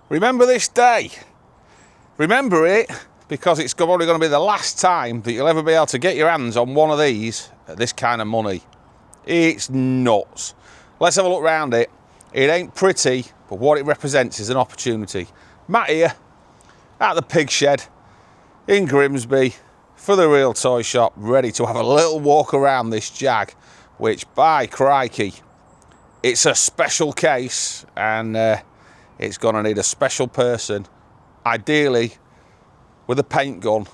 Remember this day. Remember it because it's probably going to be the last time that you'll ever be able to get your hands on one of these at this kind of money. It's nuts. Let's have a look around it. It ain't pretty, but what it represents is an opportunity. Matt here, at the pig shed in Grimsby for the Real Toy Shop, ready to have a little walk around this Jag, which, by crikey, it's a special case, and it's going to need a special person, ideally with a paint gun,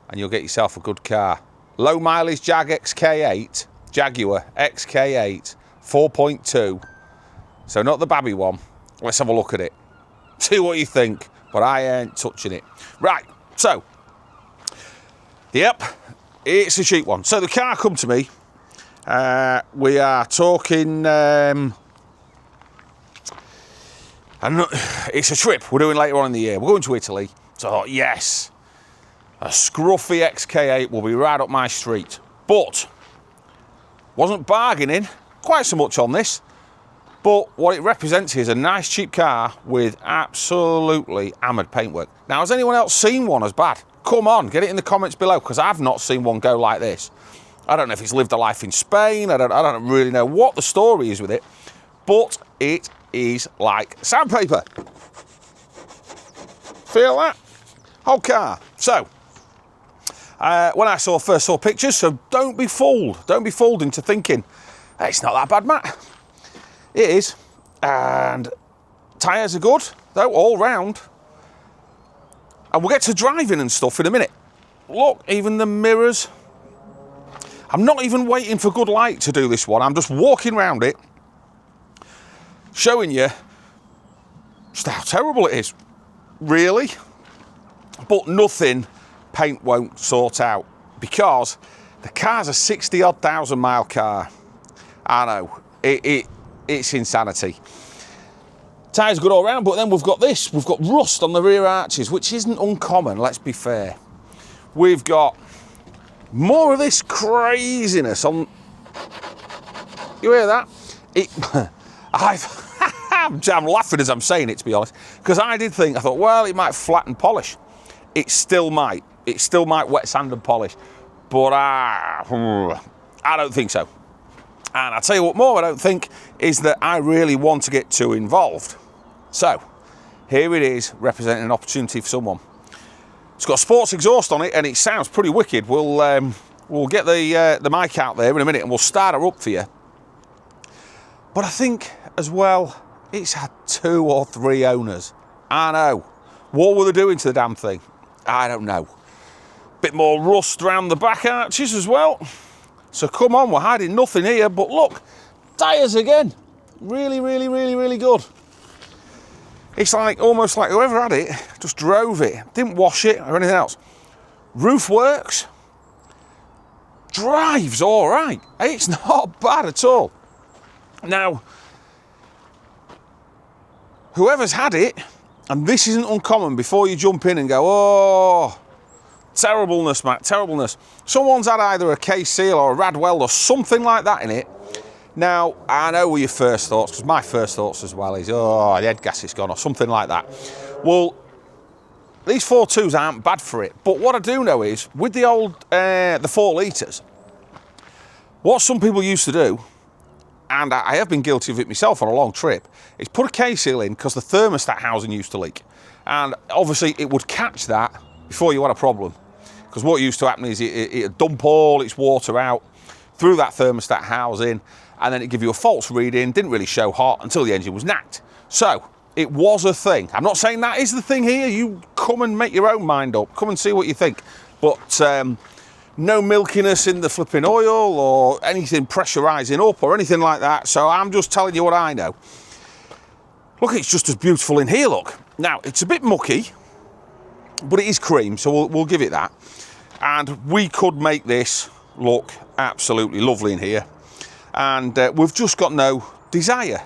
and you'll get yourself a good car. Low mileage Jaguar XK8 4.2. So not the babby one. Let's have a look at it. See what you think, but I ain't touching it. Right, so, yep, it's a cheap one. So the car come to me. We are talking, it's a trip we're doing later on in the year. We're going to Italy. So I thought, yes, a scruffy XK8 will be right up my street. But, wasn't bargaining quite so much on this. But what it represents is a nice cheap car with absolutely hammered paintwork. Now, has anyone else seen one as bad? Come on, get it in the comments below, because I've not seen one go like this. I don't know if it's lived a life in Spain. I don't really know what the story is with it, but it is like sandpaper. Feel that? Whole car. So, when I first saw pictures, so don't be fooled. Don't be fooled into thinking, hey, it's not that bad, Matt. It is, and tyres are good, though, all round. And we'll get to driving and stuff in a minute. Look, even the mirrors. I'm not even waiting for good light to do this one. I'm just walking around it, showing you just how terrible it is. Really? But nothing paint won't sort out, because the car's a 60-odd thousand mile car. I know, it's insanity. Tyres good all round, but then we've got this. We've got rust on the rear arches, which isn't uncommon, let's be fair. We've got more of this craziness on... You hear that? I'm laughing as I'm saying it, to be honest, because I thought, well, it might flatten polish. It still might. It still might wet sand and polish. But I don't think so. And I'll tell you what more I don't think is that I really want to get too involved. So, here it is, representing an opportunity for someone. It's got a sports exhaust on it, and it sounds pretty wicked. We'll get the mic out there in a minute, and we'll start her up for you. But I think, as well, it's had 2 or 3 owners. I know. What were they doing to the damn thing? I don't know. Bit more rust around the back arches as well. So come on, we're hiding nothing here, but look, tyres again. Really, really, really, really good. It's like, almost like whoever had it just drove it, didn't wash it or anything else. Roof works. Drives all right. It's not bad at all. Now, whoever's had it, and this isn't uncommon, before you jump in and go, oh, terribleness, Matt, terribleness. Someone's had either a case seal or a rad weld or something like that in it. Now, I know what your first thoughts, because my first thoughts as well is, oh, the head gasket's gone or something like that. Well, these 4.2s aren't bad for it. But what I do know is, with the old, the 4 litres, what some people used to do, and I have been guilty of it myself on a long trip, is put a case seal in because the thermostat housing used to leak. And obviously it would catch that before you had a problem. Because what used to happen is it'd dump all its water out through that thermostat housing, and then it'd give you a false reading, didn't really show hot until the engine was knacked. So, it was a thing. I'm not saying that is the thing here. You come and make your own mind up. Come and see what you think. But no milkiness in the flipping oil or anything pressurising up or anything like that. So I'm just telling you what I know. Look, it's just as beautiful in here, look. Now, it's a bit mucky, but it is cream, so we'll give it that. And we could make this look absolutely lovely in here. And we've just got no desire.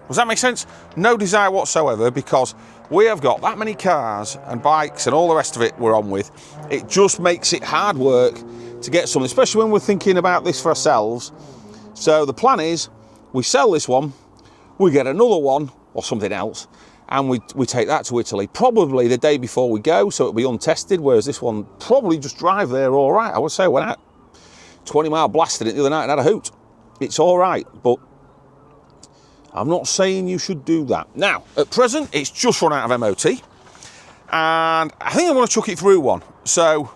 Does that make sense? No desire whatsoever, because we have got that many cars and bikes and all the rest of it we're on with. It just makes it hard work to get something, especially when we're thinking about this for ourselves. So the plan is, we sell this one, we get another one, or something else, and we take that to Italy, probably the day before we go, so it'll be untested, whereas this one probably just drive there all right. I would say I went out 20 mile blasted it the other night and had a hoot. It's all right, but I'm not saying you should do that. Now, at present, it's just run out of MOT, and I think I'm going to chuck it through one. So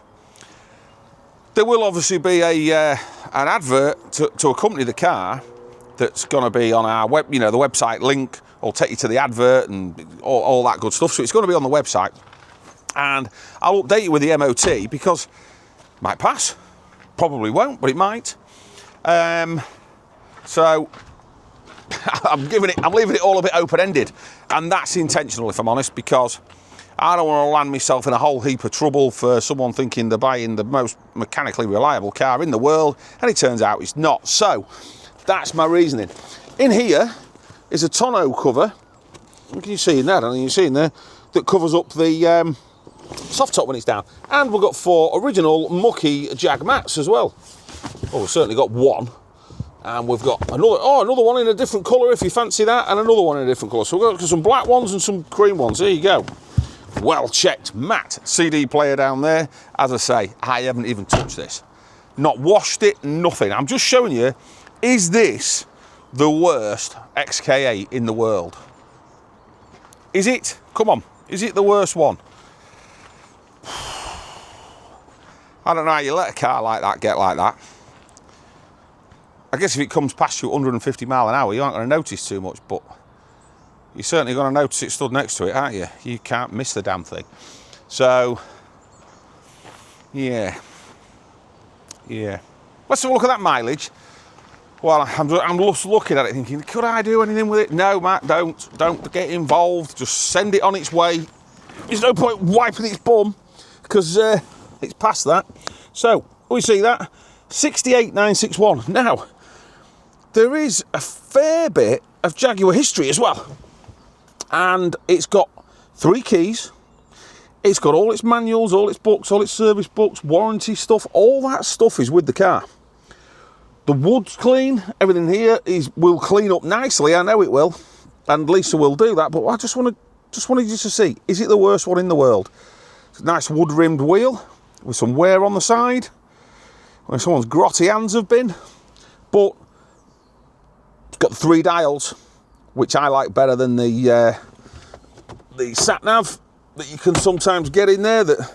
there will obviously be an advert to accompany the car that's going to be on our web, the website link. I'll take you to the advert and all that good stuff. So it's going to be on the website, and I'll update you with the MOT because it might pass, probably won't, but it might. So I'm leaving it all a bit open-ended, and that's intentional, if I'm honest, because I don't want to land myself in a whole heap of trouble for someone thinking they're buying the most mechanically reliable car in the world, and it turns out it's not. So that's my reasoning. In here is a tonneau cover. Can you see in there? I don't think you see in there, that covers up the soft top when it's down. And we've got 4 original mucky Jag mats as well. Well, we've certainly got one. And we've got another one in a different colour if you fancy that, and another one in a different colour. So we've got some black ones and some cream ones. There you go. Well checked matte CD player down there. As I say, I haven't even touched this. Not washed it, nothing. I'm just showing you, is this the worst XK8 in the world? Is it? Come on. Is it the worst one? I don't know how you let a car like that get like that. I guess if it comes past you at 150 mile an hour, you aren't going to notice too much, but you're certainly going to notice it stood next to it, aren't you? You can't miss the damn thing. So, yeah. Let's have a look at that mileage. Well, I'm just looking at it thinking, could I do anything with it? No, Matt, don't get involved. Just send it on its way. There's no point wiping its bum because it's past that. So, we see that 68,961. Now, there is a fair bit of Jaguar history as well. And it's got 3 keys. It's got all its manuals, all its books, all its service books, warranty stuff. All that stuff is with the car. The wood's clean. Everything here will clean up nicely. I know it will, and Lisa will do that. But I just wanted you to see: is it the worst one in the world? It's a nice wood-rimmed wheel with some wear on the side, where someone's grotty hands have been. But it's got the 3 dials, which I like better than the sat nav that you can sometimes get in there. That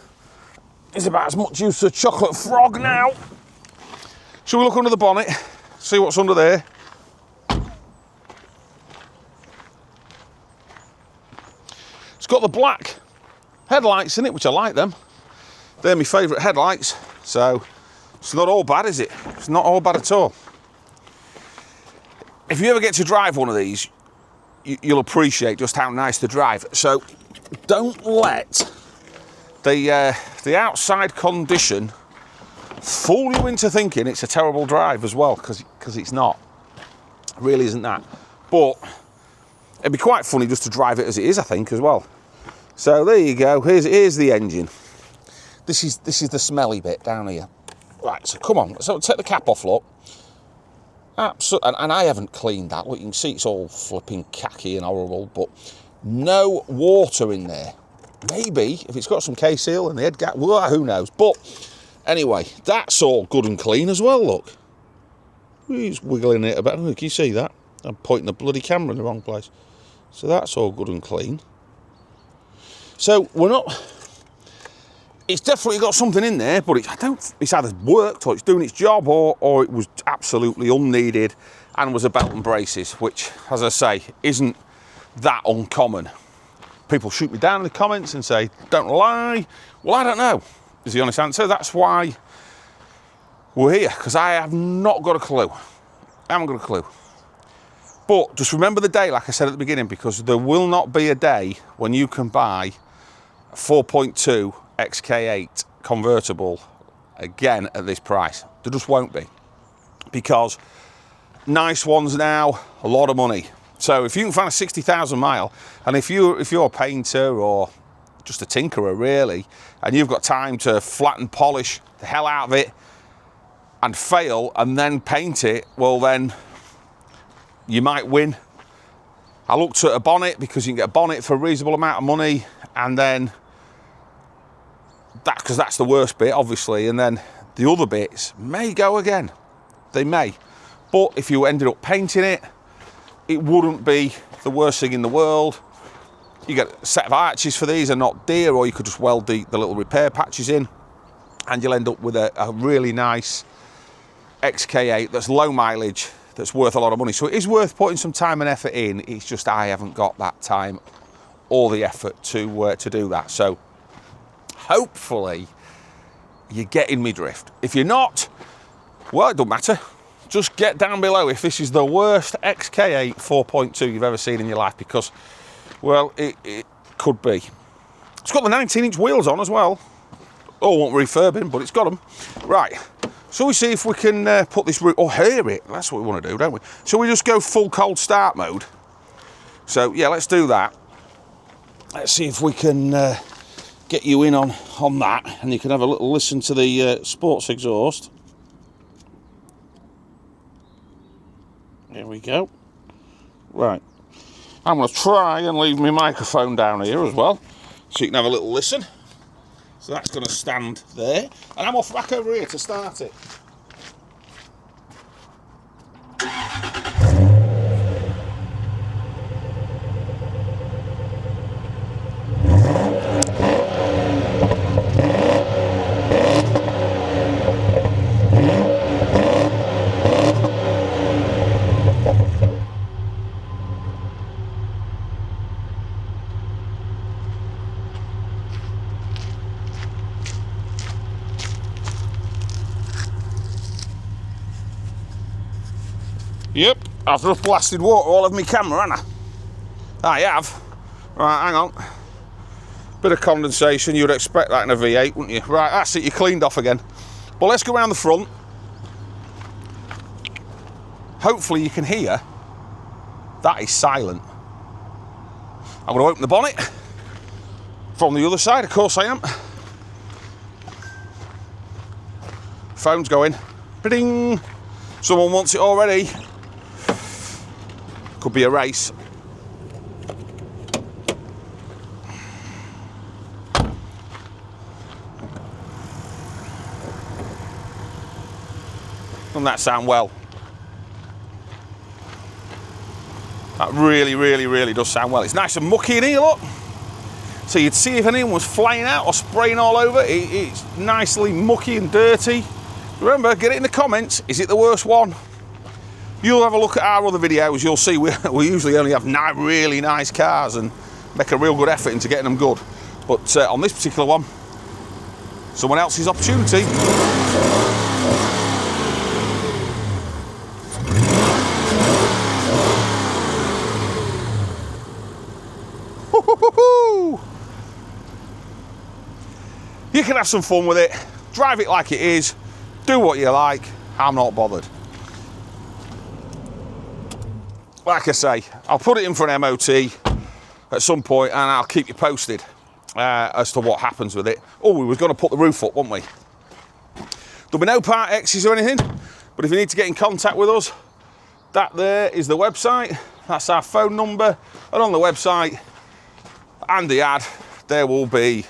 is about as much use as a chocolate frog now. Shall we look under the bonnet, see what's under there? It's got the black headlights in it, which I like them. They're my favourite headlights, so it's not all bad, is it? It's not all bad at all. If you ever get to drive one of these, you'll appreciate just how nice to drive. So don't let the outside condition fool you into thinking it's a terrible drive as well, because it's not. It really isn't that. But it'd be quite funny just to drive it as it is, I think, as well. So there you go. Here's the engine. This is the smelly bit down here. Right, so come on. So take the cap off, look. Absolutely, and I haven't cleaned that. Look, you can see it's all flipping khaki and horrible, but no water in there. Maybe if it's got some K-seal and the head gap, well, who knows? But anyway, that's all good and clean as well, look. He's wiggling it a bit. Can you see that? I'm pointing the bloody camera in the wrong place. So that's all good and clean. So we're not... It's definitely got something in there, but it's either worked or it's doing its job, or it was absolutely unneeded and was a belt and braces, which, as I say, isn't that uncommon. People shoot me down in the comments and say, don't lie. Well, I don't know, is the honest answer. That's why we're here, because I have not got a clue. I haven't got a clue. But just remember the day, like I said at the beginning, because there will not be a day when you can buy a 4.2 XK8 convertible again at this price. There just won't be, because nice ones now, a lot of money. So if you can find a 60,000 mile, and if you're a painter or just a tinkerer really, and you've got time to flatten, polish the hell out of it and fail and then paint it, well then you might win I looked at a bonnet because you can get a bonnet for a reasonable amount of money, and then because that's the worst bit, obviously, and then the other bits may go again. They may. But if you ended up painting it, it wouldn't be the worst thing in the world. You get a set of arches for these, are not dear, or you could just weld the little repair patches in, and you'll end up with a really nice XK8 that's low mileage, that's worth a lot of money. So it is worth putting some time and effort in. It's just I haven't got that time or the effort to do that. So hopefully you're getting me drift. If you're not, well, it doesn't matter. Just get down below if this is the worst XK8 4.2 you've ever seen in your life, because, well, it could be. It's got the 19-inch wheels on as well. Oh, won't refurbing, but it's got them. Right, so we see if we can put this roof, or hear it. That's what we want to do, don't we? So we just go full cold start mode. So, yeah, let's do that. Let's see if we can get you in on that, and you can have a little listen to the sports exhaust. There we go. Right. I'm going to try and leave my microphone down here as well, so you can have a little listen. So that's going to stand there. And I'm off back over here to start it. Yep, I've just blasted water all over my camera, haven't I? I have. Right, hang on. Bit of condensation, you'd expect that in a V8, wouldn't you? Right, that's it, you cleaned off again. But let's go around the front. Hopefully you can hear that is silent. I'm going to open the bonnet from the other side, of course I am. Phone's going. Ding! Someone wants it already. Could be a race. Doesn't that sound well? That really, really, really does sound well. It's nice and mucky in here, look. So you'd see if anyone was flying out or spraying all over. It's nicely mucky and dirty. Remember, get it in the comments. Is it the worst one? You'll have a look at our other videos. You'll see we usually only have really nice cars and make a real good effort into getting them good. But on this particular one, someone else's opportunity. You can have some fun with it. Drive it like it is. Do what you like. I'm not bothered. Like I say, I'll put it in for an MOT at some point, and I'll keep you posted as to what happens with it. Oh, we was going to put the roof up, weren't we? There'll be no Part X's or anything, but if you need to get in contact with us, that there is the website. That's our phone number, and on the website and the ad, there will be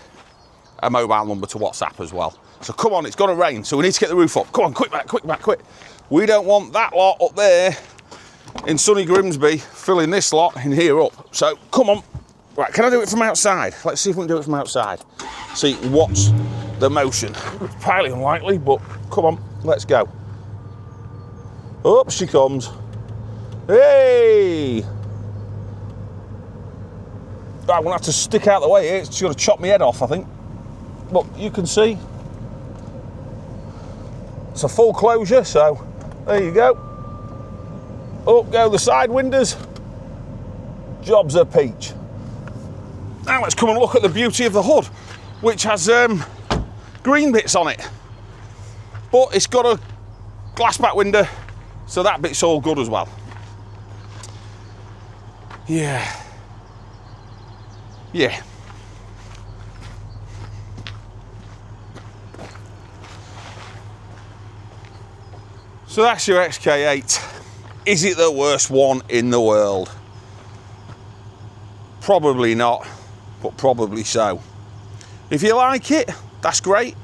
a mobile number to WhatsApp as well. So come on, it's going to rain, so we need to get the roof up. Come on, quick back, quick back, quick. We don't want that lot up there in sunny Grimsby filling this lot in here up. So come on. Right, can I do it from outside? Let's see if we can do it from outside. See what's the motion. It's highly unlikely, but come on, let's go. Up she comes. Hey! I'm gonna have to stick out the way here. It's gonna chop my head off, I think. But you can see it's a full closure, so there you go. Up go the side windows. Job's a peach. Now let's come and look at the beauty of the hood, which has green bits on it. But it's got a glass back window, so that bit's all good as well. Yeah. Yeah. So that's your XK8. Is it the worst one in the world? Probably not, but probably so. If you like it, that's great.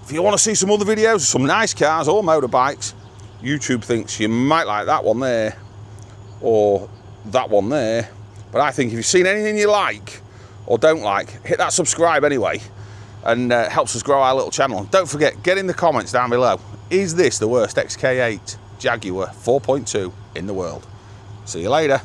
If you want to see some other videos of some nice cars or motorbikes, YouTube thinks you might like that one there or that one there. But I think if you've seen anything you like or don't like, hit that subscribe anyway, and helps us grow our little channel. And don't forget, get in the comments down below. Is this the worst XK8 Jaguar 4.2 in the world? See you later.